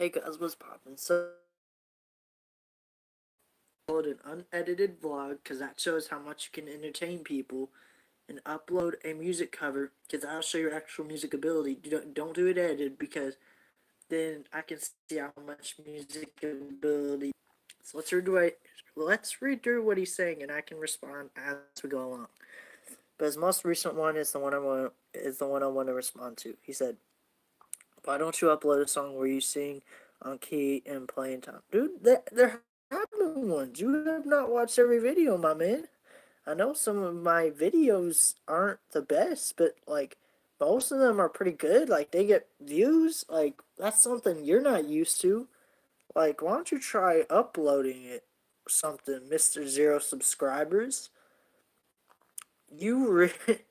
Hey guys, what's poppin'? So, upload an unedited vlog because that shows how much you can entertain people, and upload a music cover because that'll show your actual music ability. Don't do it edited because then I can see how much music ability. So let's read through what he's saying, and I can respond as we go along. But his most recent one is the one I want to respond to. He said, "Why don't you upload a song where you sing on key and playing time, dude? There have been ones. You have not watched every video, my man. I know some of my videos aren't the best, but like most of them are pretty good. Like they get views. Like that's something you're not used to. Like why don't you try uploading it? Something, Mister Zero Subscribers. You re-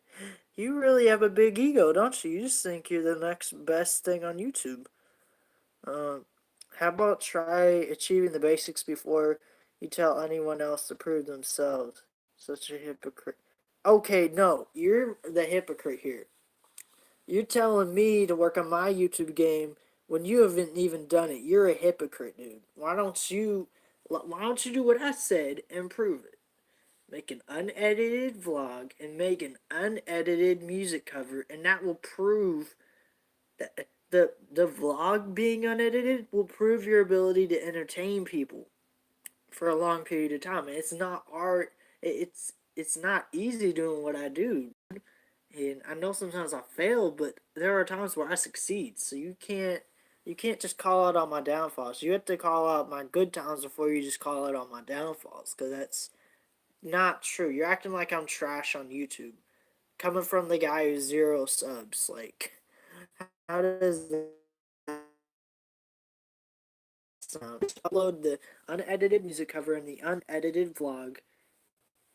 you really have a big ego, don't you? You just think you're the next best thing on YouTube. Um, how about try achieving the basics before you tell anyone else to prove themselves? Such a hypocrite. Okay, no, you're the hypocrite here. You're telling me to work on my YouTube game when you haven't even done it. You're a hypocrite, dude. Why don't you do what I said and prove it? Make an unedited vlog and make an unedited music cover, and that will prove that the vlog being unedited will prove your ability to entertain people for a long period of time. It's not art. It's not easy doing what I do, and I know sometimes I fail, but there are times where I succeed. So you can't just call out on my downfalls. You have to call out my good times before you just call out on my downfalls, because that's not true. You're acting like I'm trash on YouTube, coming from the guy who's 0 subs. Like, how does that sound? Just upload the unedited music cover and the unedited vlog,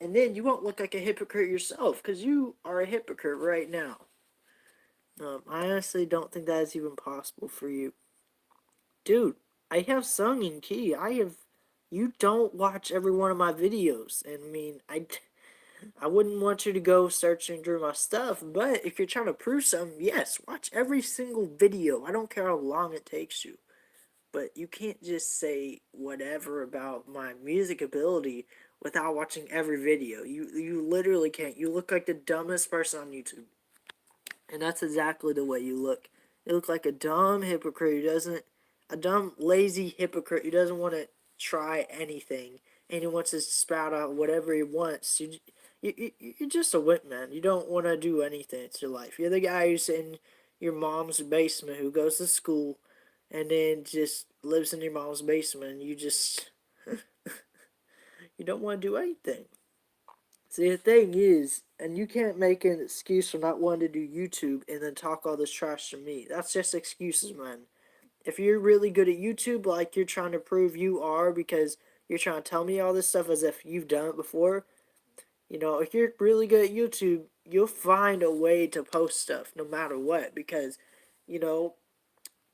and then you won't look like a hypocrite yourself, because you are a hypocrite right now. I honestly don't think that is even possible for you. Dude, I have sung in key. You don't watch every one of my videos. And I mean, I wouldn't want you to go searching through my stuff, but if you're trying to prove something, yes, watch every single video. I don't care how long it takes you. But you can't just say whatever about my music ability without watching every video. You literally can't. You look like the dumbest person on YouTube. And that's exactly the way you look. You look like a dumb hypocrite who doesn't, a dumb, lazy hypocrite who doesn't want to try anything, and he wants to spout out whatever he wants. You're just a wimp, man. You don't want to do anything. It's your life. You're the guy who's in your mom's basement who goes to school and then just lives in your mom's basement, and you don't want to do anything. See, the thing is, and you can't make an excuse for not wanting to do YouTube and then talk all this trash to me. That's just excuses, man. If you're really good at YouTube, like you're trying to prove you are because you're trying to tell me all this stuff as if you've done it before, if you're really good at YouTube, you'll find a way to post stuff no matter what because, you know,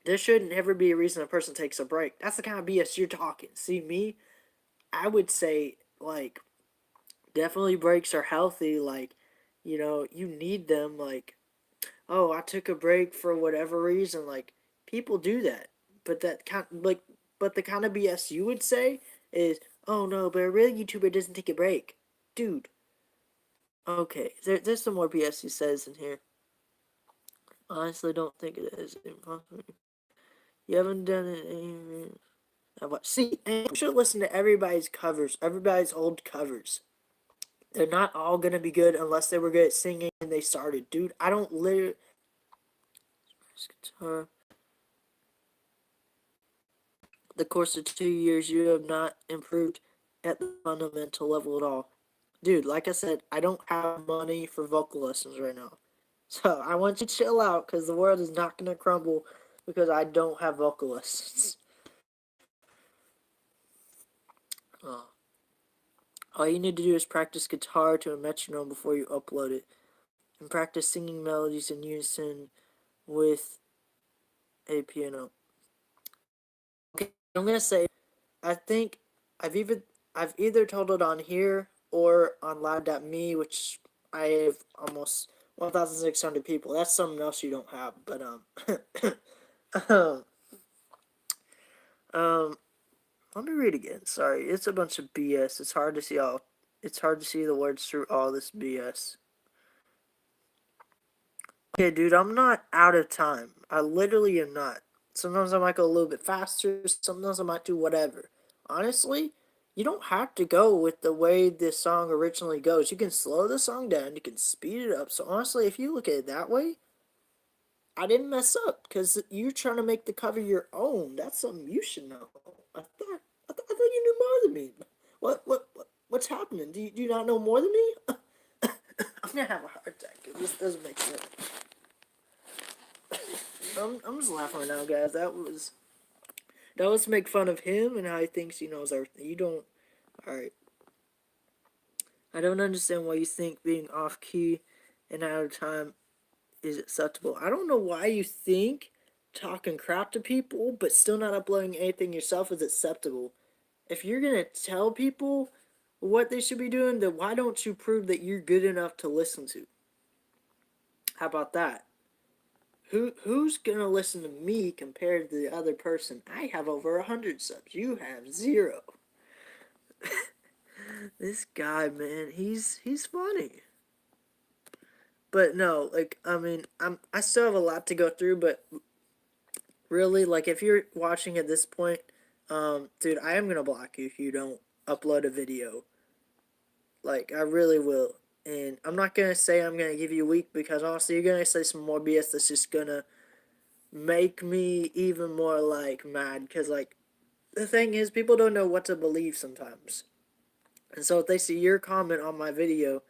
there shouldn't ever be a reason a person takes a break. That's the kind of BS you're talking. See, me, I would say, like, definitely breaks are healthy. Like, you need them. Like, oh, I took a break for whatever reason. Like, people do that, but but the kind of BS you would say is, oh no, but a real YouTuber doesn't take a break, dude. Okay, there's some more BS he says in here. Honestly, don't think it is. You haven't done it. See, and you should listen to everybody's covers, everybody's old covers. They're not all gonna be good unless they were good at singing and they started. Dude, I don't literally guitar. The course of 2 years, you have not improved at the fundamental level at all. Dude, like I said, I don't have money for vocal lessons right now. So I want you to chill out because the world is not gonna crumble because I don't have vocal lessons. Oh. All you need to do is practice guitar to a metronome before you upload it, and practice singing melodies in unison with a piano. Okay, I'm gonna say, I think I've even I've either told it on here or on live.me, which I have almost 1,600 people. That's something else you don't have, but Um, let me read again. Sorry, it's a bunch of BS. It's hard to see all. It's hard to see the words through all this BS. Okay, dude, I'm not out of time. I literally am not. Sometimes I might go a little bit faster. Sometimes I might do whatever. Honestly, you don't have to go with the way this song originally goes. You can slow the song down. You can speed it up. So honestly, if you look at it that way, I didn't mess up because you're trying to make the cover your own. That's something you should know. I thought you knew more than me. What's happening? Do you not know more than me? I'm gonna have a heart attack. This doesn't make sense. I'm just laughing right now, guys. That was to make fun of him and how he thinks he knows everything. You don't. All right. I don't understand why you think being off key and out of time is acceptable. I don't know why you think talking crap to people but still not uploading anything yourself is acceptable. If you're gonna tell people what they should be doing, then why don't you prove that you're good enough to listen to? How about that? Who's gonna listen to me compared to the other person? I have over 100 subs. You have 0. This guy, man, he's funny. But no, like I mean, I still have a lot to go through, but really, like if you're watching at this point, dude, I am gonna block you if you don't upload a video. Like I really will. And I'm not gonna say I'm gonna give you a week because honestly, you're gonna say some more BS that's just gonna make me even more like mad. Cause like the thing is, people don't know what to believe sometimes. And so if they see your comment on my video,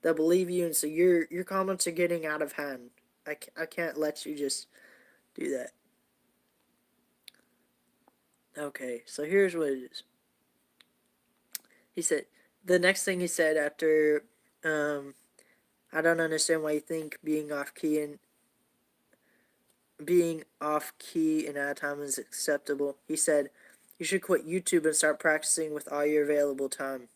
they'll believe you, and so your comments are getting out of hand. I can't let you just do that. Okay, so here's what it is. He said the next thing he said after I don't understand why you think being off key and out of time is acceptable. He said you should quit YouTube and start practicing with all your available time.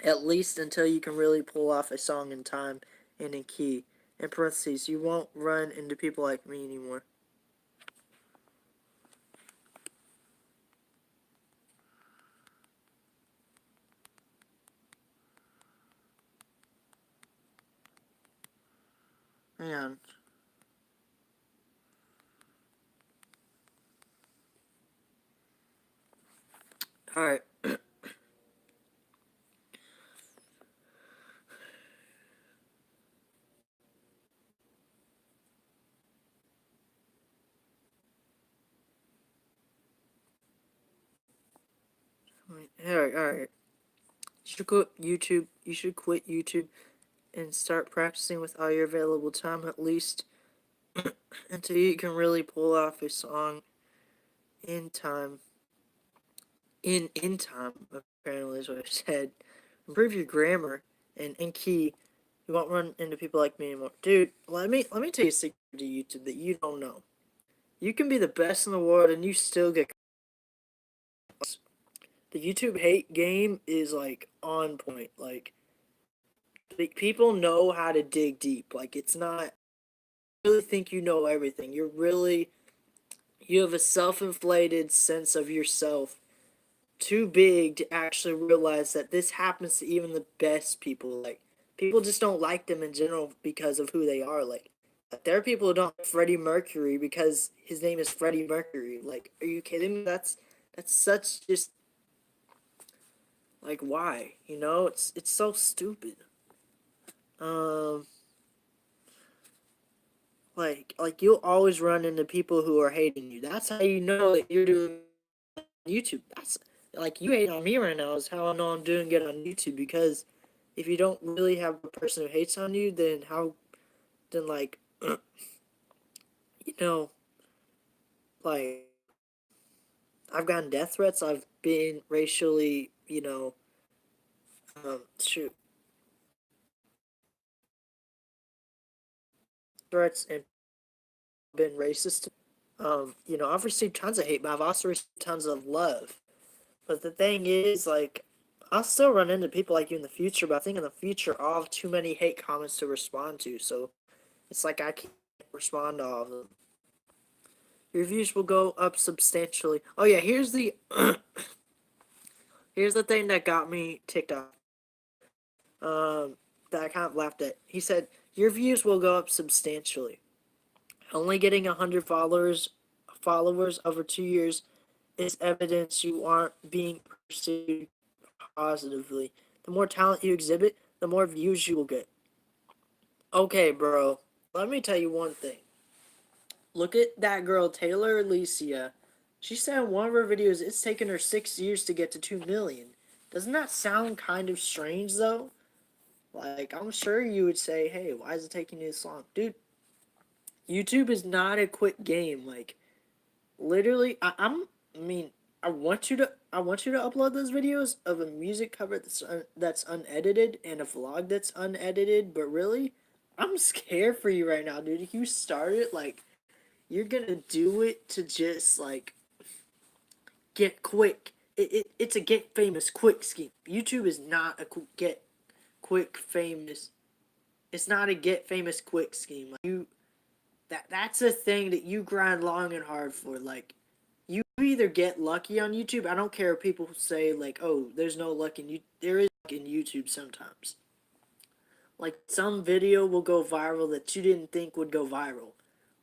At least until you can really pull off a song in time and in key. In parentheses, you won't run into people like me anymore. Hang on. Alright. Alright. You should quit YouTube and start practicing with all your available time at least until you can really pull off a song in time. In time, apparently is what I said. Improve your grammar and in key. You won't run into people like me anymore. Dude, let me tell you a secret to YouTube that you don't know. You can be the best in the world and you still get the YouTube hate game is like on point. Like people know how to dig deep. Like it's not you really think you know everything. You have a self-inflated sense of yourself too big to actually realize that this happens to even the best people. Like people just don't like them in general because of who they are. Like there are people who don't like Freddie Mercury because his name is Freddie Mercury. Like, are you kidding me? That's such just like why? You know, it's so stupid. Um, like you'll always run into people who are hating you. That's how you know that you're doing YouTube. That's like you hate on me right now is how I know I'm doing good on YouTube because if you don't really have a person who hates on you, then like you know like I've gotten death threats. I've been racially shoot threats and been racist. I've received tons of hate, but I've also received tons of love. But the thing is, like, I'll still run into people like you in the future, but I think in the future I'll have too many hate comments to respond to, so it's like I can't respond to all of them. Your views will go up substantially. Oh yeah, here's the here's the thing that got me ticked off. That I kind of laughed at. He said your views will go up substantially. Only getting 100 followers over 2 years is evidence you aren't being pursued positively. The more talent you exhibit, the more views you will get. Okay, bro. Let me tell you one thing. Look at that girl, Taylor Alicia. She said in one of her videos it's taken her 6 years to get to 2 million. Doesn't that sound kind of strange, though? Like, I'm sure you would say, hey, why is it taking you this long? Dude, YouTube is not a quick game. Like, literally, I mean, I want you to upload those videos of a music cover that's unedited and a vlog that's unedited, but really, I'm scared for you right now, dude. If you start it, like, you're gonna do it to just, like, get quick. It's a get famous quick scheme. YouTube is not a get quick famous. It's not a get famous quick scheme. Like, that's a thing that you grind long and hard for. Like, you either get lucky on YouTube. I don't care if people say like, "Oh, there's no luck in you." There is luck in YouTube sometimes. Like, some video will go viral that you didn't think would go viral,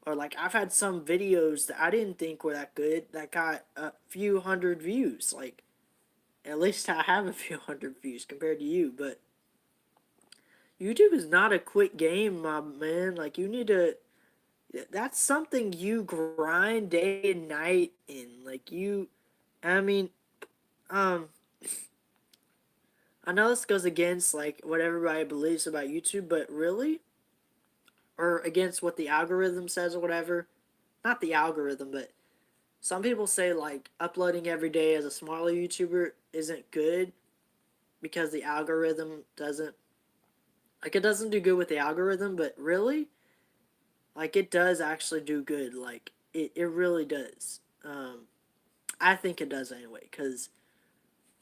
or like I've had some videos that I didn't think were that good that got a few hundred views. Like, at least I have a few hundred views compared to you, but YouTube is not a quick game, my man. Like, you need to. That's something you grind day and night in. Like, I mean, um, I know this goes against like what everybody believes about YouTube, but really, or against what the algorithm says or whatever. Not the algorithm, but some people say like uploading every day as a smaller YouTuber isn't good because the algorithm doesn't like it doesn't do good with the algorithm, but really, like it does actually do good. Like it really does. I think it does anyway, because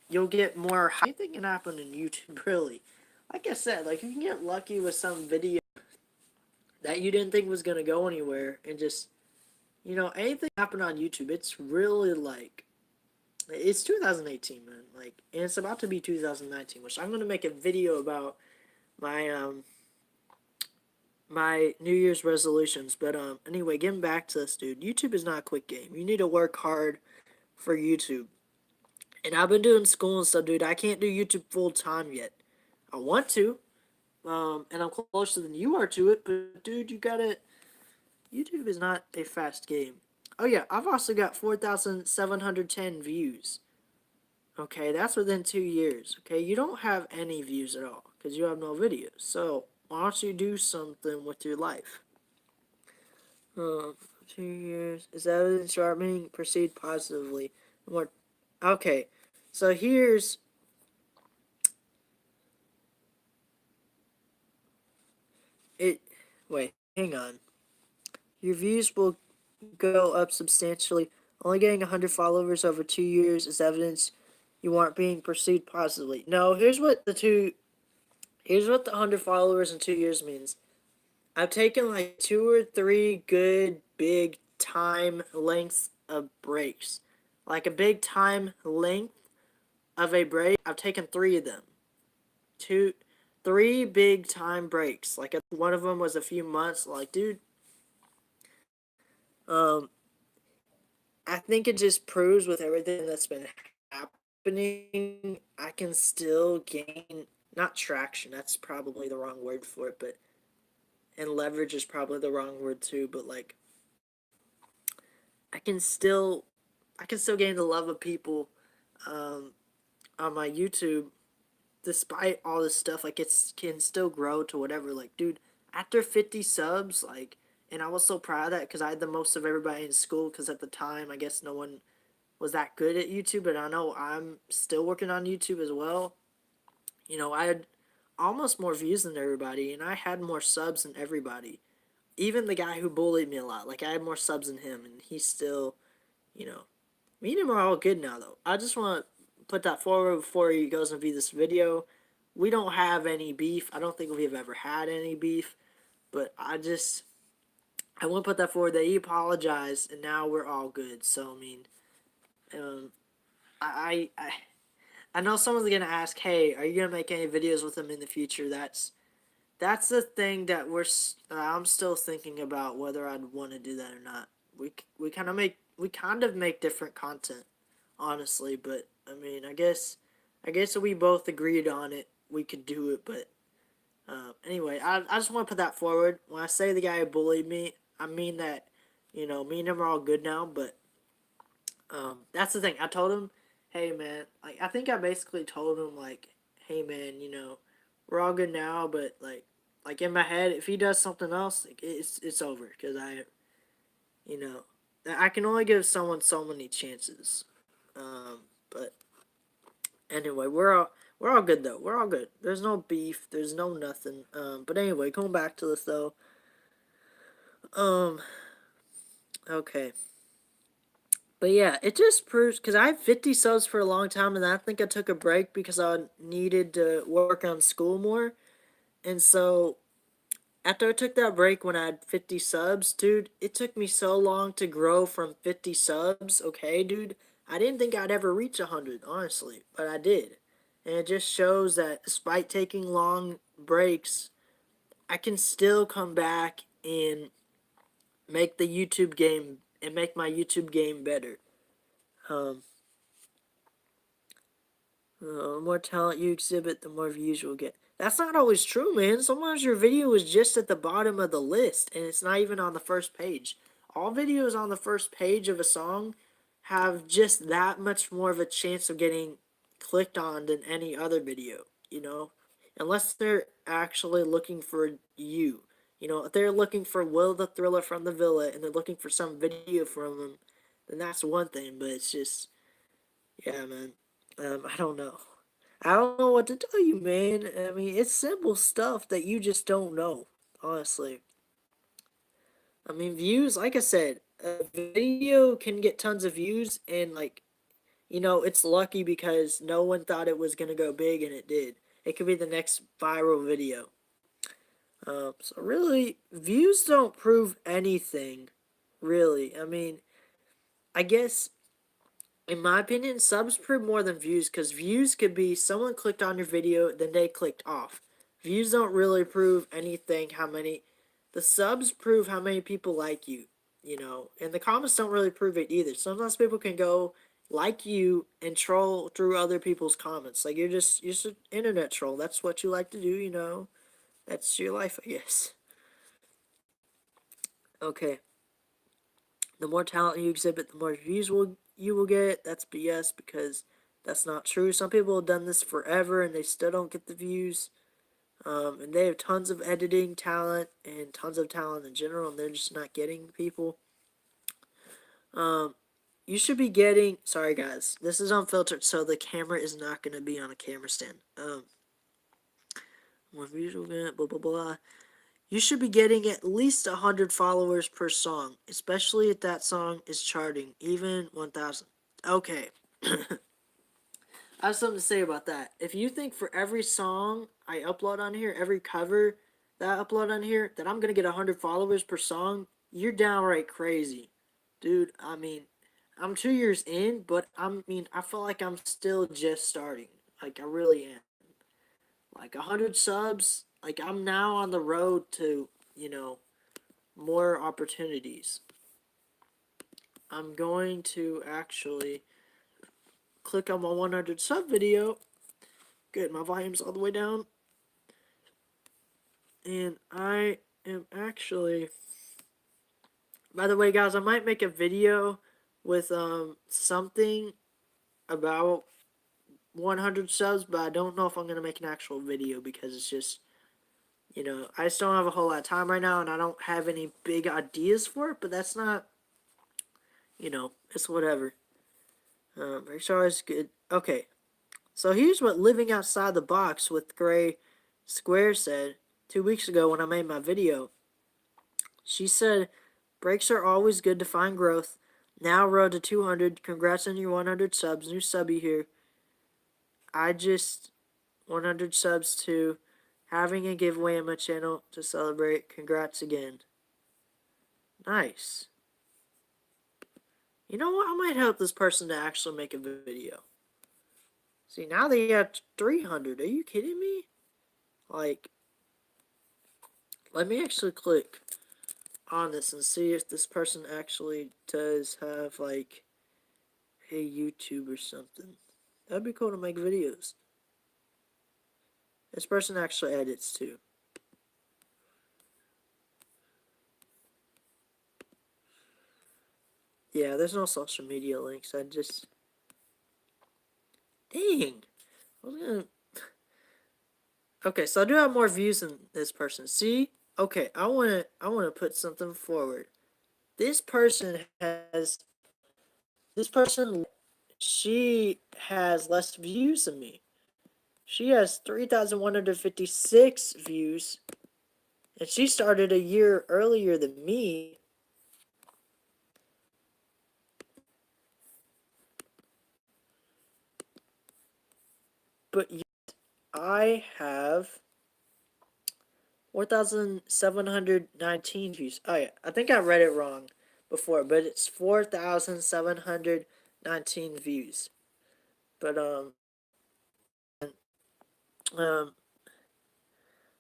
you'll get more. Anything can happen in YouTube, really. Like I said, like you can get lucky with some video that you didn't think was gonna go anywhere, and just anything happen on YouTube. It's really like it's 2018, man. Like, and it's about to be 2019, which I'm gonna make a video about my my New Year's resolutions. But anyway, getting back to this, dude. YouTube is not a quick game. You need to work hard for YouTube. And I've been doing school and stuff, dude. I can't do YouTube full time yet. I want to, and I'm closer than you are to it. But dude, you gotta. YouTube is not a fast game. Oh yeah, I've also got 4,710 views. Okay, that's within 2 years. Okay, you don't have any views at all because you have no videos. So why don't you do something with your life? 2 years is evidence you are being perceived positively. More. Okay, so here's it. Wait, hang on. Your views will go up substantially. Only getting 100 followers over 2 years is evidence you aren't being perceived positively. No, here's what the 100 followers in 2 years means. I've taken like 2 or 3 good big time lengths of breaks. Like a big time length of a break, I've taken 3 of them. 3 big time breaks. Like one of them was a few months. Like, dude, um, I think it just proves with everything that's been happening, I can still gain not traction. That's probably the wrong word for it, but and leverage is probably the wrong word too. But like, I can still, I can still gain the love of people, um, on my YouTube, despite all this stuff. Like, it can still grow to whatever. Like, dude, after 50 subs, like, and I was so proud of that because I had the most of everybody in school. Because at the time, I guess no one was that good at YouTube, but I know I'm still working on YouTube as well. I had almost more views than everybody, and I had more subs than everybody. Even the guy who bullied me a lot, like I had more subs than him, and he's still, you know, me and him are all good now, though. I just want to put that forward before he goes and view this video. We don't have any beef. I don't think we've ever had any beef, but I want to put that forward that he apologized, and now we're all good. So I mean, um, I I know someone's gonna ask, hey, are you gonna make any videos with him in the future? That's the thing that I'm still thinking about whether I'd want to do that or not. We kind of make different content, honestly, but I mean, I guess if we both agreed on it, we could do it. But anyway, I just want to put that forward. When I say the guy who bullied me, I mean that, me and him are all good now. But that's the thing. I told him, hey man, like I think I basically told him like, hey man, we're all good now, but like in my head, if he does something else, like, it's over because you know, I can only give someone so many chances. But anyway, we're all good though. We're all good. There's no beef. There's no nothing. But anyway, going back to this though. Um, okay. But yeah, it just proves because I had 50 subs for a long time, and I think I took a break because I needed to work on school more. And so after I took that break when I had 50 subs, dude, it took me so long to grow from 50 subs. Okay, dude, I didn't think I'd ever reach 100, honestly, but I did. And it just shows that despite taking long breaks, I can still come back and make the YouTube game and make my YouTube game better. Um, the more talent you exhibit, the more views you'll get. That's not always true, man. Sometimes your video is just at the bottom of the list and it's not even on the first page. All videos on the first page of a song have just that much more of a chance of getting clicked on than any other video, you know? Unless they're actually looking for you. If they're looking for Will the Thriller from the Villa and they're looking for some video from him, then that's one thing, but it's just, yeah, man. I don't know. I don't know what to tell you, man. I mean, it's simple stuff that you just don't know, honestly. I mean, views, like I said, a video can get tons of views, and, like, it's lucky because no one thought it was going to go big, and it did. It could be the next viral video. So, really, views don't prove anything, really. I mean, I guess in my opinion, subs prove more than views because views could be someone clicked on your video, then they clicked off. Views don't really prove anything. The subs prove how many people like you, and the comments don't really prove it either. Sometimes people can go like you and troll through other people's comments. Like you're just an internet troll. That's what you like to do. That's your life, I guess. Okay. The more talent you exhibit, the more views you will get. That's BS because that's not true. Some people have done this forever and they still don't get the views. And they have tons of editing talent and tons of talent in general, and they're just not getting people. You should be getting. Sorry, guys. This is unfiltered, so the camera is not going to be on a camera stand. More views will get, blah, blah, blah. You should be getting at least 100 followers per song, especially if that song is charting, even 1,000. Okay. I have something to say about that. If you think for every song I upload on here, every cover that I upload on here, that I'm going to get 100 followers per song, you're downright crazy. Dude, I mean, I'm 2 years in, but I feel like I'm still just starting. Like, I really am. Like, 100 subs, like, I'm now on the road to, more opportunities. I'm going to actually click on my 100 sub video. Good, my volume's all the way down. And I am actually, by the way, guys, I might make a video with something about 100 subs, but I don't know if I'm gonna make an actual video because it's just, I just don't have a whole lot of time right now, and I don't have any big ideas for it. But that's not, it's whatever. HR is good. Okay, so here's what living outside the box with Gray Square said 2 weeks ago when I made my video. She said, breaks are always good to find growth. Now road to 200. Congrats on your 100 subs. New subby here. I just 100 subs to having a giveaway on my channel to celebrate. Congrats again. Nice. You know what? I might help this person to actually make a video. See, now they got 300. Are you kidding me? Like, let me actually click on this and see if this person actually does have, like, a YouTube or something. That'd be cool to make videos. This person actually edits, too. Yeah, there's no social media links. I just... Dang. I was gonna... Okay, so I do have more views than this person. See? Okay, I wanna put something forward. This person has... This person, she has less views than me. She has 3,156 views. And she started a year earlier than me. But yet I have 4,719 views. Oh yeah, I think I read it wrong before, but it's 4,719 views. But um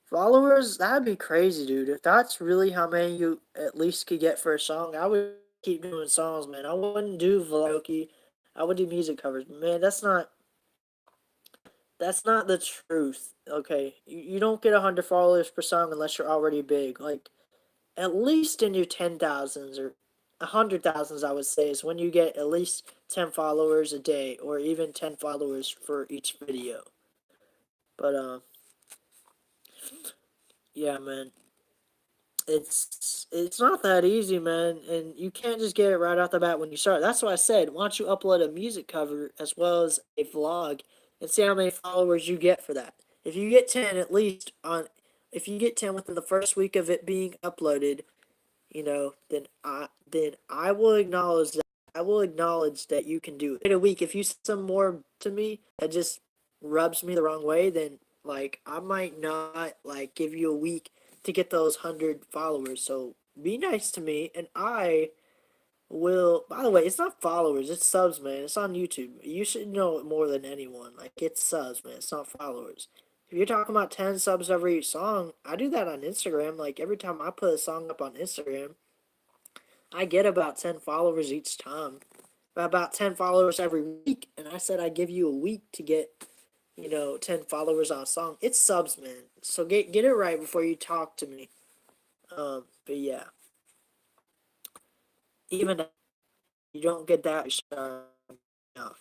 followers, that'd be crazy, dude. If that's really how many you at least could get for a song, I would keep doing songs, man. I wouldn't do vlog. I would do music covers. Man, that's not the truth. Okay, you don't get 100 followers per song unless you're already big. Like at least in your 10,000s or 100,000s, I would say, is when you get at least 10 followers a day or even 10 followers for each video. But yeah, man, it's not that easy, man, and you can't just get it right off the bat when you start. That's why I said, why don't you upload a music cover as well as a vlog and see how many followers you get for that. If you get 10 at least on, if you get 10 within the first week of it being uploaded, then I will acknowledge that. I will acknowledge that you can do it. In a week, if you send some more to me that just rubs me the wrong way, then like I might not like give you a week to get those 100 followers. So be nice to me, and I will. By the way, it's not followers; it's subs, man. It's on YouTube. You should know it more than anyone. Like it's subs, man. It's not followers. If you're talking about 10 subs every song, I do that on Instagram. Like every time I put a song up on Instagram, I get about 10 followers each time. About 10 followers every week. And I said I give you a week to get, 10 followers on a song. It's subs, man. So get it right before you talk to me. But yeah. Even if you don't get that,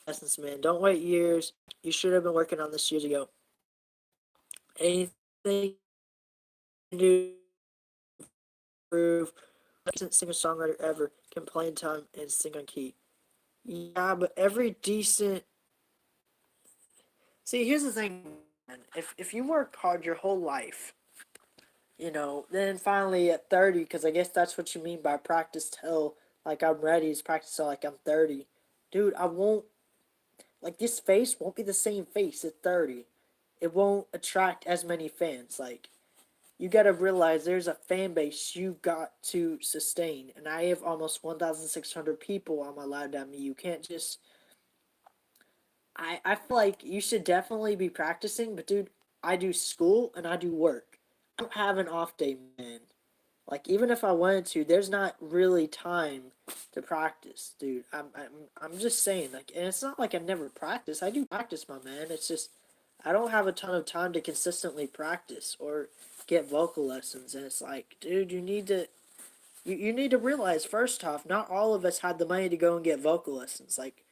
essence, man. Don't wait years. You should have been working on this years ago. Anything you can do to improve. Decent singer songwriter ever can play in time and sing on key. Yeah, but every decent. See, here's the thing, man. If you work hard your whole life, then finally at 30, because I guess that's what you mean by practice till like I'm ready is practice till like I'm 30. Dude, I won't, like this face won't be the same face at 30. It won't attract as many fans. Like, you gotta realize there's a fan base you got to sustain. And I have almost 1,600 people on my live.me. You can't just I feel like you should definitely be practicing, but dude, I do school and I do work. I don't have an off day, man. Like even if I wanted to, there's not really time to practice, dude. I'm just saying, like, and it's not like I never practice. I do practice, my man. It's just I don't have a ton of time to consistently practice or get vocal lessons. And it's like, dude, you need to realize first off, not all of us had the money to go and get vocal lessons. Like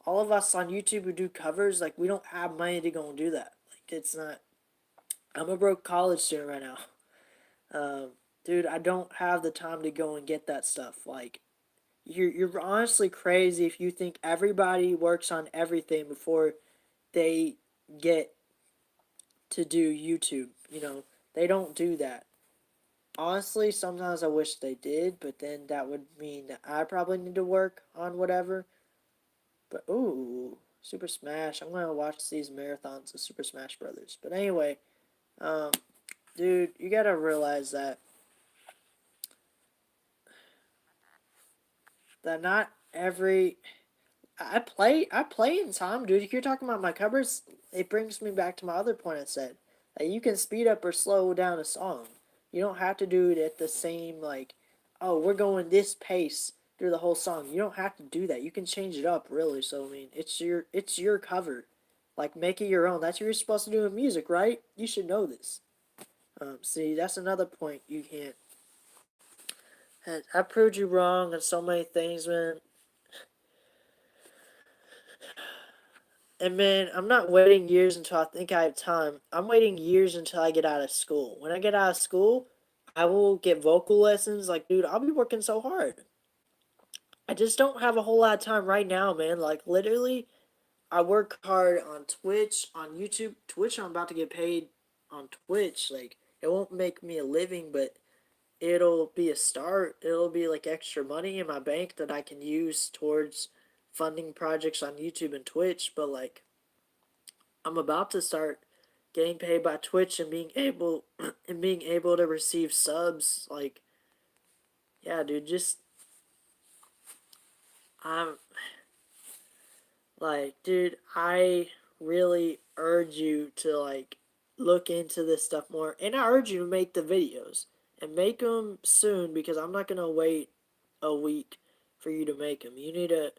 all of us on YouTube who do covers, like we don't have money to go and do that. Like it's not. I'm a broke college student right now, dude. I don't have the time to go and get that stuff. Like you're honestly crazy if you think everybody works on everything before they get to do YouTube. They don't do that. Honestly, sometimes I wish they did, but then that would mean that I probably need to work on whatever. But ooh, Super Smash. I'm gonna watch these marathons of Super Smash Brothers. But anyway, um, dude, you gotta realize that that not every I play in time, dude. If you're talking about my covers, it brings me back to my other point I said. That you can speed up or slow down a song. You don't have to do it at the same like, oh, we're going this pace through the whole song. You don't have to do that. You can change it up really. So I mean, it's your cover. Like make it your own. That's what you're supposed to do in music, right? You should know this. See, that's another point you can't. And I proved you wrong on so many things, man. And man, I'm not waiting years until I think I have time. I'm waiting years until I get out of school. When I get out of school, I will get vocal lessons. Like, dude, I'll be working so hard. I just don't have a whole lot of time right now, man. Like, literally, I work hard on Twitch, on YouTube. Twitch, I'm about to get paid on Twitch. Like, it won't make me a living, but it'll be a start. It'll be like extra money in my bank that I can use towards funding projects on YouTube and Twitch. But, like, I'm about to start getting paid by Twitch and being able and being able to receive subs. Like, yeah, dude, just I'm like, dude, I really urge you to like look into this stuff more, and I urge you to make the videos and make them soon because I'm not gonna wait a week for you to make them. You need to,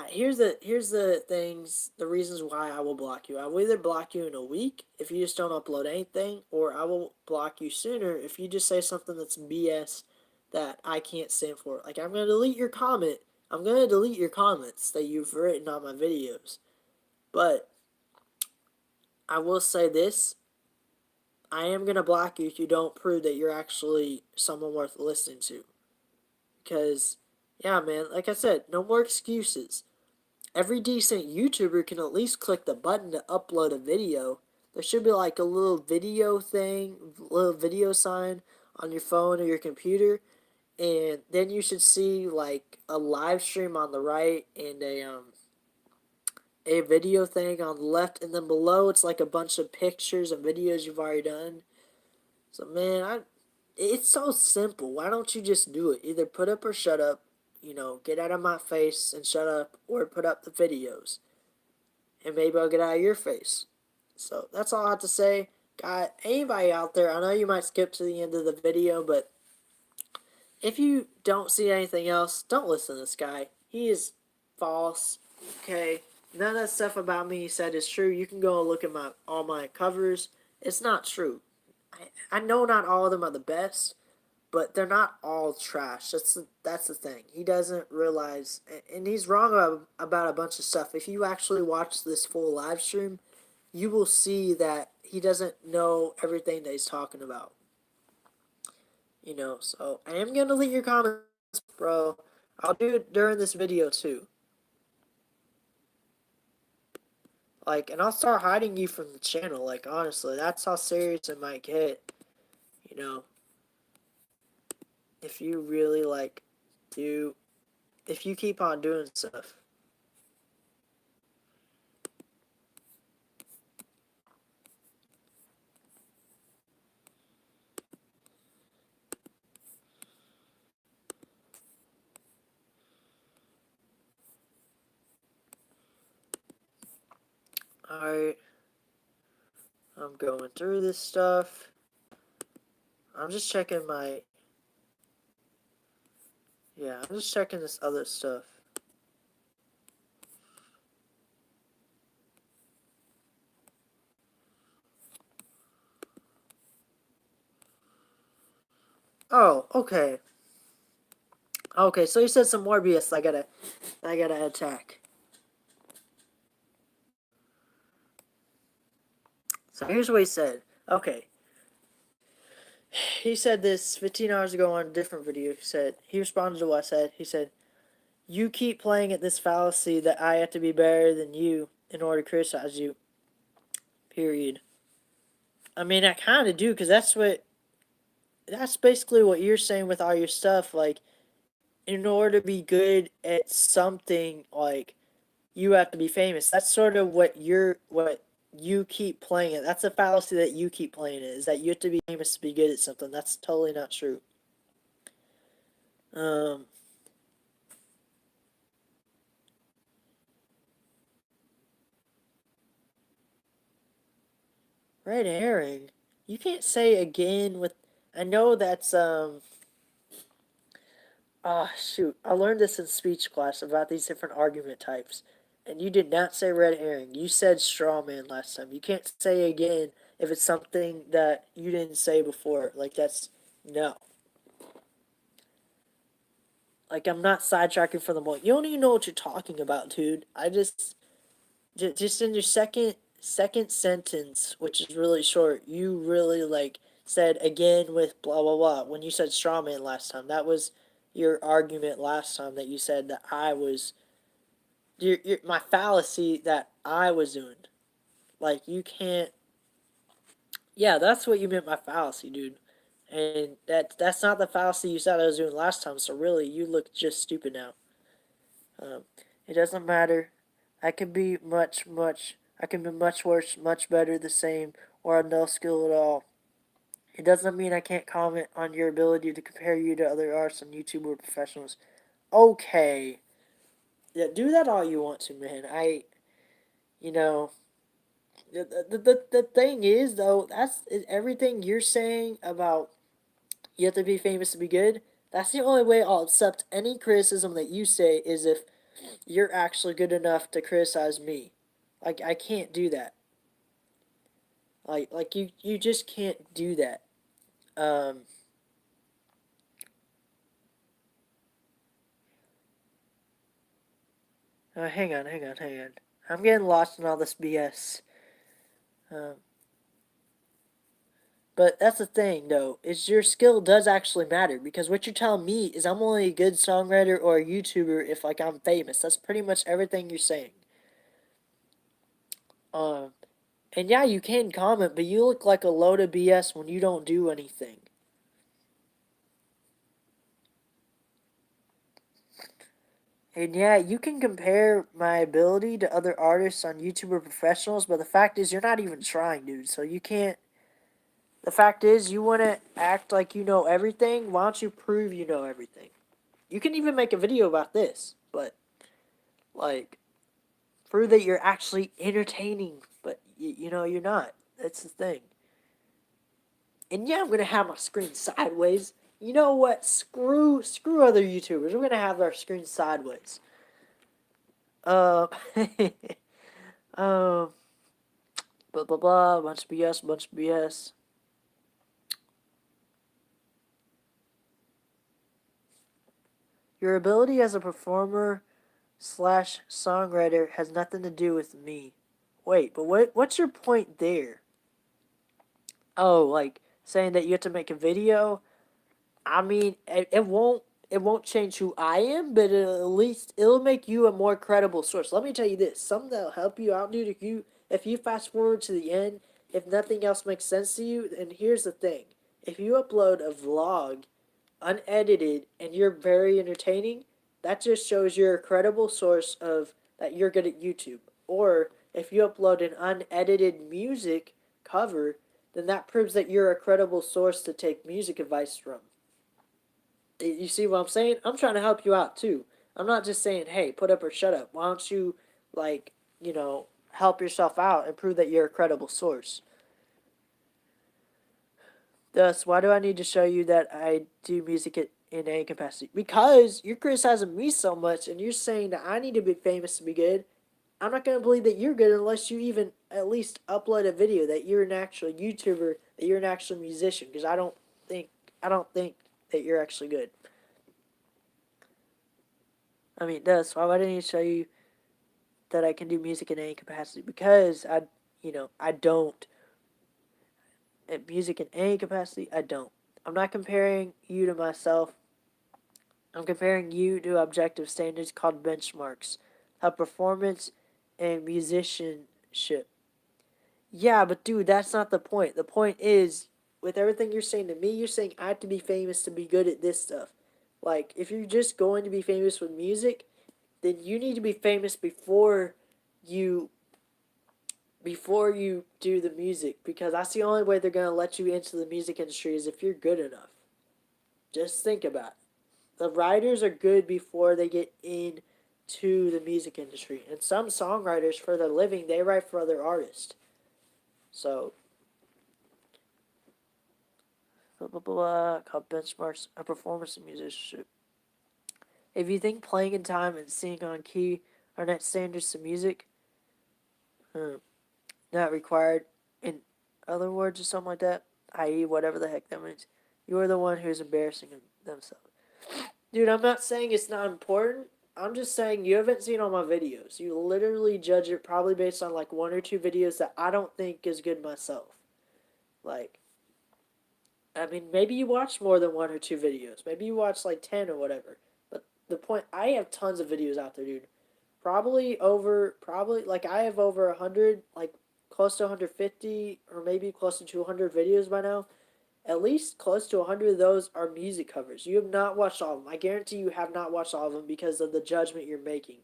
here's the things, the reasons why I will block you. I will either block you in a week if you just don't upload anything, or I will block you sooner if you just say something that's BS that I can't stand for. Like I'm gonna delete your comment. I'm gonna delete your comments that you've written on my videos. But I will say this: I am gonna block you if you don't prove that you're actually someone worth listening to. Because, yeah, man, like I said, no more excuses. Every decent YouTuber can at least click the button to upload a video. There should be like a little video thing, little video sign on your phone or your computer, and then you should see like a live stream on the right and a video thing on the left, and then below it's like a bunch of pictures and videos you've already done. So man, it's so simple. Why don't you just do it? Either put up or shut up. Get out of my face and shut up, or put up the videos, and maybe I'll get out of your face. So that's all I have to say. Got anybody out there? I know you might skip to the end of the video, but if you don't see anything else, don't listen to this guy. He is false. Okay, none of that stuff about me he said is true. You can go and look at all my covers. It's not true. I know not all of them are the best, but they're not all trash. That's the thing. He doesn't realize, and he's wrong about a bunch of stuff. If you actually watch this full live stream, you will see that he doesn't know everything that he's talking about. So I am gonna delete your comments, bro. I'll do it during this video too. Like, and I'll start hiding you from the channel. Like, honestly, that's how serious it might get. You know, if you really like do, if you keep on doing stuff. Alright, I'm going through this stuff. I'm just checking my. Yeah, I'm just checking this other stuff. Oh, okay. Okay, so you said some more BS. I gotta attack. So here's what he said. Okay, he said this 15 hours ago on a different video. He responded to what I said. He said, "You keep playing at this fallacy that I have to be better than you in order to criticize you." Period. I mean, I kind of do because that's basically what you're saying with all your stuff. Like, in order to be good at something, like you have to be famous. That's sort of what you keep playing it. That's a fallacy that you keep playing it, is that you have to be famous to be good at something. That's totally not true. Um Red herring. You can't say again with. I know that's Ah, shoot. I learned this in speech class about these different argument types. And you did not say red herring. You said straw man last time. You can't say again if it's something that you didn't say before. Like, that's. No. Like, I'm not sidetracking for the moment. You don't even know what you're talking about, dude. Just in your second sentence, which is really short, you really, like, said again with blah, blah, blah. When you said straw man last time, that was your argument last time that you said that I was my fallacy that I was doing. Like you can't. Yeah, that's what you meant by fallacy, dude. And that's not the fallacy you said I was doing last time. So really, you look just stupid now. Um, it doesn't matter. I can be much. I can be much worse, much better, the same, or no skill at all. It doesn't mean I can't comment on your ability to compare you to other artists on YouTube or professionals. Okay, yeah, do that all you want to, man. You know, the thing is though, that's everything you're saying about you have to be famous to be good. That's the only way I'll accept any criticism that you say is if you're actually good enough to criticize me. Like I can't do that. Like you just can't do that. Um hang on. I'm getting lost in all this BS. Um But that's the thing, though, is your skill does actually matter because what you're telling me is I'm only a good songwriter or a YouTuber if like I'm famous. That's pretty much everything you're saying. Um, and yeah, you can comment, but you look like a load of BS when you don't do anything. And yeah, you can compare my ability to other artists on YouTube or professionals, but the fact is you're not even trying, dude. So you can't. The fact is you want to act like you know everything. Why don't you prove you know everything? You can even make a video about this, but like prove that you're actually entertaining, but you know you're not. That's the thing. And yeah, I'm gonna have my screen sideways. You know what? Screw other YouTubers. We're gonna have our screen sideways. Uh, um, blah blah blah. Bunch of BS. Bunch of BS. Your ability as a performer slash songwriter has nothing to do with me. Wait, but what's your point there? Oh, like saying that you have to make a video. I mean, it won't change who I am, but at least it'll make you a more credible source. Let me tell you this: something that'll help you out, dude. If you fast forward to the end, if nothing else makes sense to you, and here's the thing: if you upload a vlog, unedited, and you're very entertaining, that just shows you're a credible source of that you're good at YouTube. Or if you upload an unedited music cover, then that proves that you're a credible source to take music advice from. You see what I'm saying? I'm trying to help you out too. I'm not just saying, hey, put up or shut up. Why don't you, like, help yourself out and prove that you're a credible source? Thus, why do I need to show you that I do music in any capacity? Because you're criticizing me so much and you're saying that I need to be famous to be good. I'm not going to believe that you're good unless you even at least upload a video that you're an actual YouTuber, that you're an actual musician. Because think, I don't think that you're actually good. I mean, thus, why would I need to show you that I can do music in any capacity? Because I don't. At music in any capacity, I don't. I'm not comparing you to myself. I'm comparing you to objective standards called benchmarks of performance and musicianship. Yeah, but dude, that's not the point. The point is, with everything you're saying to me, you're saying I have to be famous to be good at this stuff. Like, if you're just going to be famous with music, then you need to be famous you before you do the music because that's the only way they're going to let you into the music industry is if you're good enough. Just think about it. The writers are good before they get into the music industry. And some songwriters for their living, they write for other artists. So blah blah blah called benchmarks a performance in musicianship. If you think playing in time and singing on key are not standards to music, hmm, not required in other words or something like that, i.e., whatever the heck that means, you are the one who's embarrassing themselves. Dude, I'm not saying it's not important. I'm just saying you haven't seen all my videos. You literally judge it probably based on like one or two videos that I don't think is good myself. Like, I mean, maybe you watch more than one or two videos. Maybe you watch like 10 or whatever. But the point, I have tons of videos out there, dude. Like, I have over 100, like, close to 150 or maybe close to 200 videos by now. At least close to 100 of those are music covers. You have not watched all of them. I guarantee you have not watched all of them because of the judgment you're making.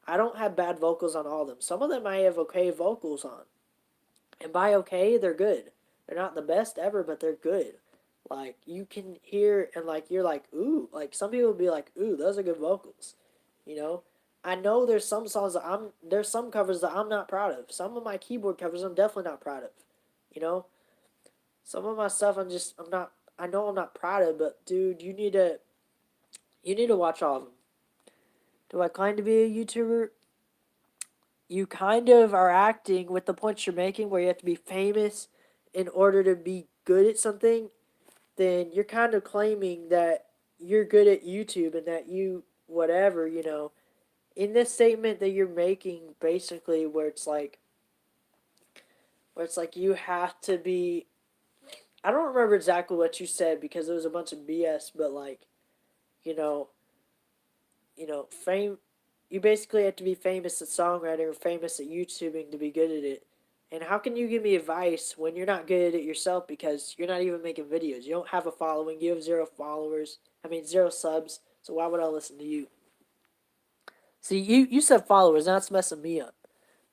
I don't have bad vocals on all of them. Some of them I have okay vocals on. And by okay, they're good. They're not the best ever, but they're good. Like, you can hear and, like, you're like, ooh. Like, some people will be like, ooh, those are good vocals. You know? I know there's some songs that there's some covers that I'm not proud of. Some of my keyboard covers I'm definitely not proud of. You know? Some of my stuff I'm not, I know I'm not proud of, but dude, you need to watch all of them. Do I claim to be a YouTuber? You kind of are acting with the points you're making where you have to be famous in order to be good at something, then you're kind of claiming that you're good at YouTube and that you, whatever, in this statement that you're making, basically, where it's like you have to be, I don't remember exactly what you said because it was a bunch of BS, but like, you know, fame. You basically have to be famous at songwriting or famous at YouTubing to be good at it. And how can you give me advice when you're not good at it yourself because you're not even making videos? You don't have a following. You have zero followers. I mean, zero subs. So why would I listen to you? See, you said followers. Now it's messing me up.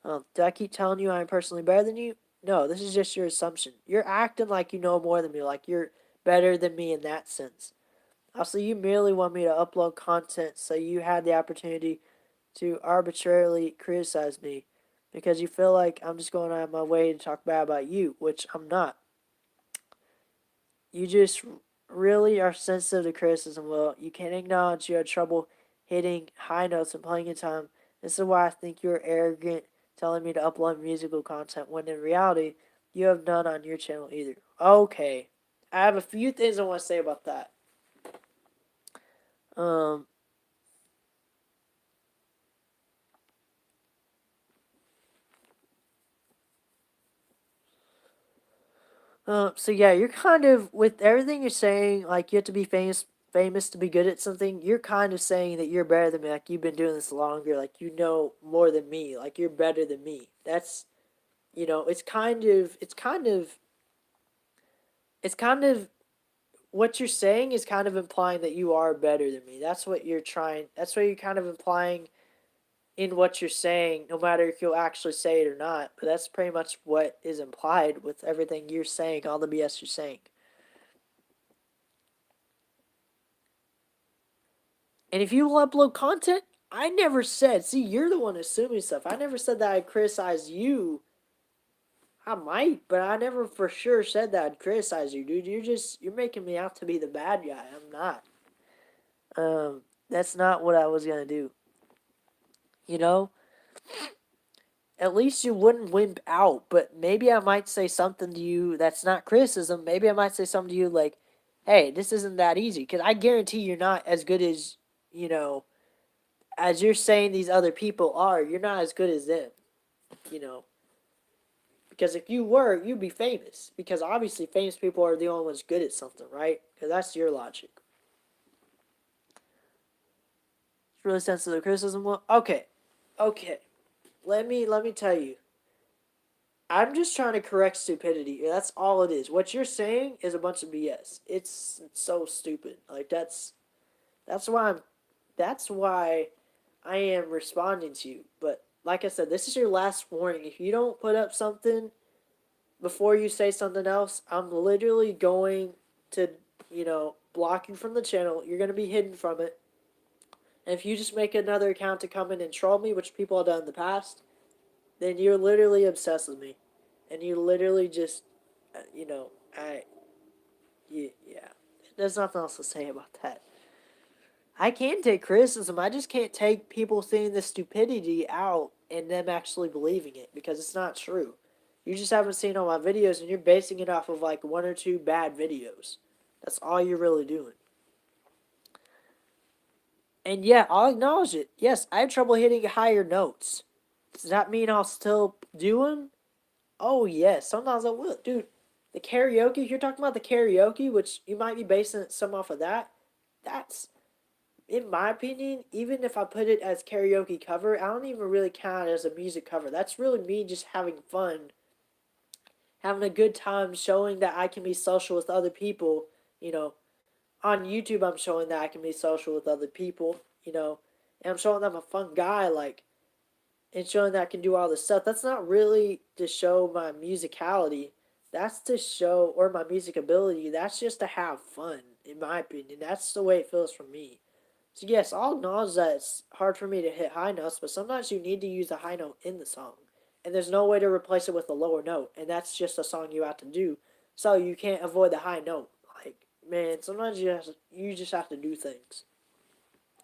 Do I keep telling you I'm personally better than you? No, this is just your assumption. You're acting like you know more than me, like you're better than me in that sense. Also, you merely want me to upload content so you had the opportunity to arbitrarily criticize me because you feel like I'm just going out of my way to talk bad about you, which I'm not. You just really are sensitive to criticism. Well, you can't acknowledge you had trouble hitting high notes and playing in time. This is why I think you're arrogant telling me to upload musical content when in reality, you have none on your channel either. Okay. I have a few things I want to say about that. Um, so yeah, you're kind of with everything you're saying, like you have to be famous to be good at something. You're kind of saying that you're better than me, like you've been doing this longer, like you know more than me, like you're better than me. That's it's kind of what you're saying is kind of implying that you are better than me. That's what you're trying. That's what you're kind of implying in what you're saying, no matter if you'll actually say it or not. But that's pretty much what is implied with everything you're saying, all the BS you're saying. And if you will upload content, I never said, see, you're the one assuming stuff. I never said that I'd criticize you. I might, but I never for sure said that I'd criticize you, dude. You're making me out to be the bad guy. I'm not. That's not what I was gonna do. You know? At least you wouldn't wimp out, but maybe I might say something to you that's not criticism. Maybe I might say something to you like, hey, this isn't that easy. Because I guarantee you're not as good as, you know, as you're saying these other people are. You're not as good as them, you know. Because if you were, you'd be famous. Because obviously, famous people are the only ones good at something, right? Because that's your logic. It's really sensitive criticism. Well, okay, okay. Let me tell you. I'm just trying to correct stupidity. That's all it is. What you're saying is a bunch of BS. It's so stupid. Like that's why that's why I am responding to you. But like I said, this is your last warning. If you don't put up something before you say something else, I'm literally going to, block you from the channel. You're going to be hidden from it. And if you just make another account to come in and troll me, which people have done in the past, then you're literally obsessed with me. And you literally just, I, Yeah. There's nothing else to say about that. I can take criticism. I just can't take people seeing the stupidity out and them actually believing it because it's not true. You just haven't seen all my videos and you're basing it off of like one or two bad videos. That's all you're really doing. And yeah, I'll acknowledge it. Yes, I have trouble hitting higher notes. Does that mean I'll still do them? Oh, yes. Sometimes I will. Dude, the karaoke, if you're talking about the karaoke, which you might be basing some off of that, that's, in my opinion, even if I put it as karaoke cover, I don't even really count it as a music cover. That's really me just having fun, having a good time, showing that I can be social with other people. You know, on YouTube, I'm showing that I can be social with other people, and I'm showing that I'm a fun guy, like, and showing that I can do all this stuff. That's not really to show my musicality. That's to show, or my music ability. That's just to have fun, in my opinion. That's the way it feels for me. So yes, I'll acknowledge that it's hard for me to hit high notes, but sometimes you need to use a high note in the song. And there's no way to replace it with a lower note. And that's just a song you have to do. So you can't avoid the high note. Like, man, sometimes you just have to do things.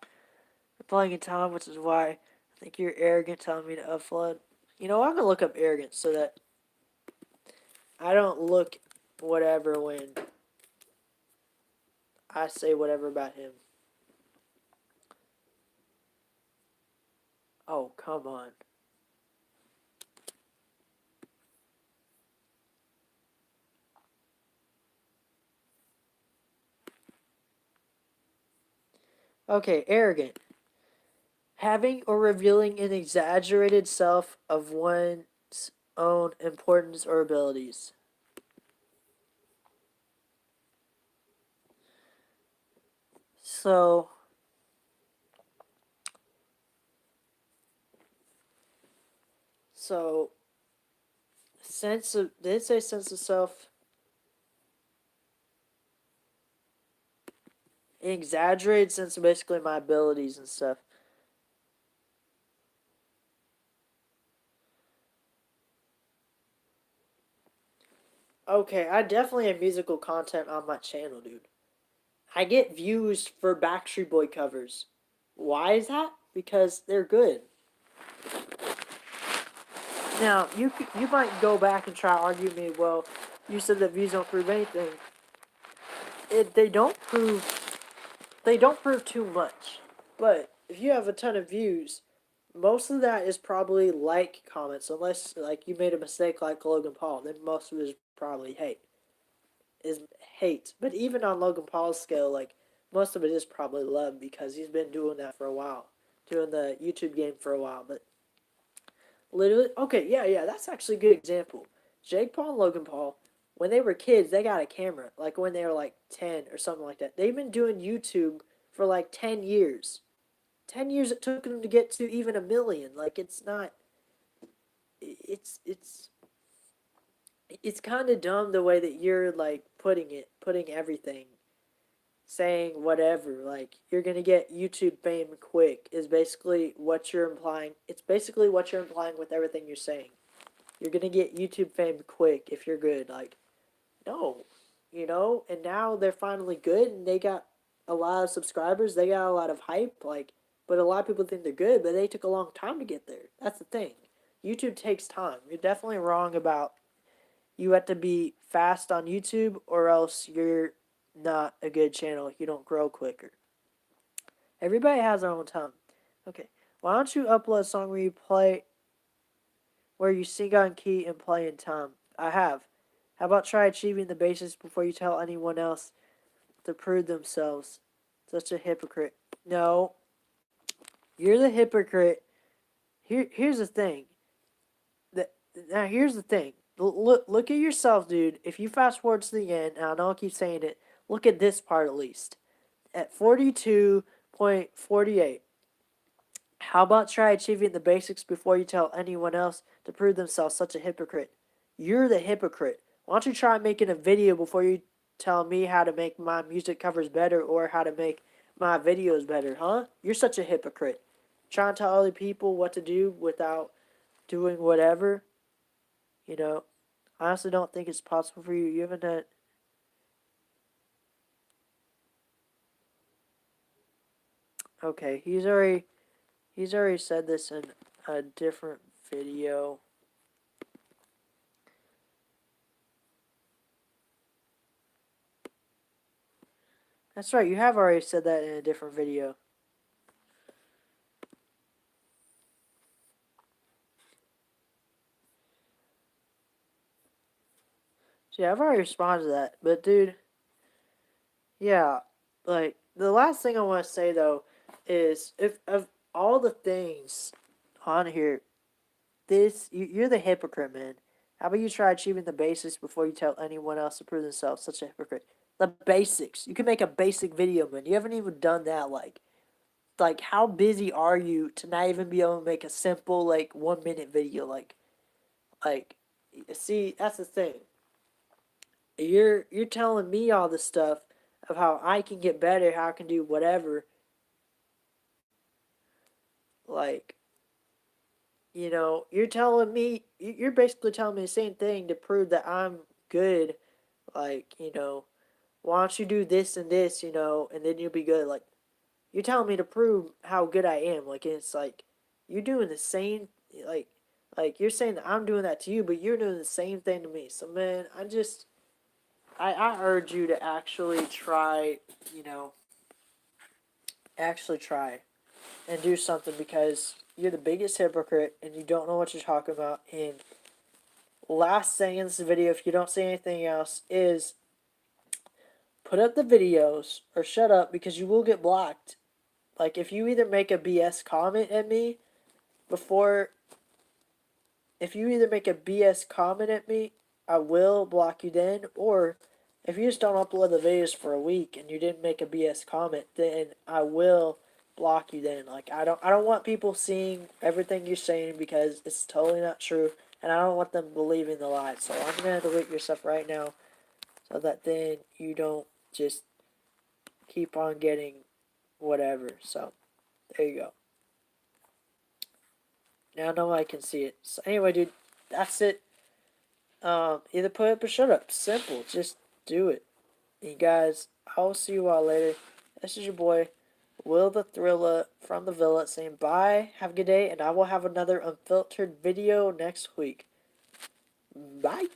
We're playing in time, which is why I think you're arrogant telling me to upload. You know, I'm gonna look up arrogance so that I don't look whatever when I say whatever about him. Oh, come on. Okay, arrogant. Having or revealing an exaggerated self of one's own importance or abilities. So, so sense of did it say sense of self? An exaggerated sense of basically my abilities and stuff. Okay, I definitely have musical content on my channel, dude. I get views for Backstreet Boy covers. Why is that? Because they're good. Now, you might go back and try to argue me, well, you said that views don't prove anything. They don't prove too much. But if you have a ton of views, most of that is probably like comments, unless like you made a mistake like Logan Paul, then most of it is probably hate. Is hate. But even on Logan Paul's scale, like most of it is probably love because he's been doing that for a while. Doing the YouTube game for a while. But literally, okay, yeah, that's actually a good example. Jake Paul and Logan Paul, when they were kids, they got a camera. Like when they were like 10 or something like that. They've been doing YouTube for like 10 years. 10 years it took them to get to even a million. Like it's not. It's it's kind of dumb the way that you're like putting everything, saying whatever, like you're gonna get YouTube fame quick is basically what you're implying. It's basically what you're implying with everything you're saying. You're gonna get YouTube fame quick if you're good. Like, no, and now they're finally good and they got a lot of subscribers. They got a lot of hype. Like, but a lot of people think they're good, but they took a long time to get there. That's the thing. YouTube takes time. You're definitely wrong about you have to be fast on YouTube or else you're not a good channel. You don't grow quicker. Everybody has their own time. Okay. Why don't you upload a song where you sing on key and play in time? I have. How about try achieving the basics before you tell anyone else to prove themselves? Such a hypocrite. No, you're the hypocrite. Here's the thing. The, Now here's the thing. Look at yourself, dude. If you fast forward to the end, and I know I keep saying it, look at this part at least. At 42.48, how about try achieving the basics before you tell anyone else to prove themselves such a hypocrite? You're the hypocrite. Why don't you try making a video before you tell me how to make my music covers better or how to make my videos better, huh? You're such a hypocrite. Trying to tell other people what to do without doing whatever, you know. I honestly don't think it's possible for you. You haven't done. Okay, he's already said this in a different video. That's right, you have already said that in a different video. So yeah, I've already responded to that. But dude, yeah, like the last thing I want to say though is if of all the things on here, you're the hypocrite, man. How about you try achieving the basics before you tell anyone else to prove themselves? Such a hypocrite. The basics. You can make a basic video, man. You haven't even done that. Like how busy are you to not even be able to make a simple like 1 minute video? Like, see, that's the thing. You're telling me all this stuff of how I can get better, how I can do whatever. Like, you're telling me, you're basically telling me the same thing to prove that I'm good. Like, why don't you do this and this, and then you'll be good. Like, you're telling me to prove how good I am. Like, it's like you're doing the same, like, like you're saying that I'm doing that to you, but you're doing the same thing to me. So, man, I urge you to actually try, you know, actually try and do something because you're the biggest hypocrite and you don't know what you're talking about. And last thing in this video, if you don't say anything else, is put up the videos or shut up because you will get blocked. Like, if you either make a BS comment at me before, if you either make a BS comment at me, I will block you then, or if you just don't upload the videos for a week and you didn't make a BS comment, then I will block you then. Like, I don't want people seeing everything you're saying because it's totally not true, and I don't want them believing the lie. So I'm gonna delete your stuff right now so that then you don't just keep on getting whatever. So there you go. Now nobody can see it. So anyway, dude, that's it. Either put up or shut up. Simple. Just do it. And you guys, I'll see you all later. This is your boy, Will the Thriller from the Villa saying bye, have a good day, and I will have another unfiltered video next week. Bye.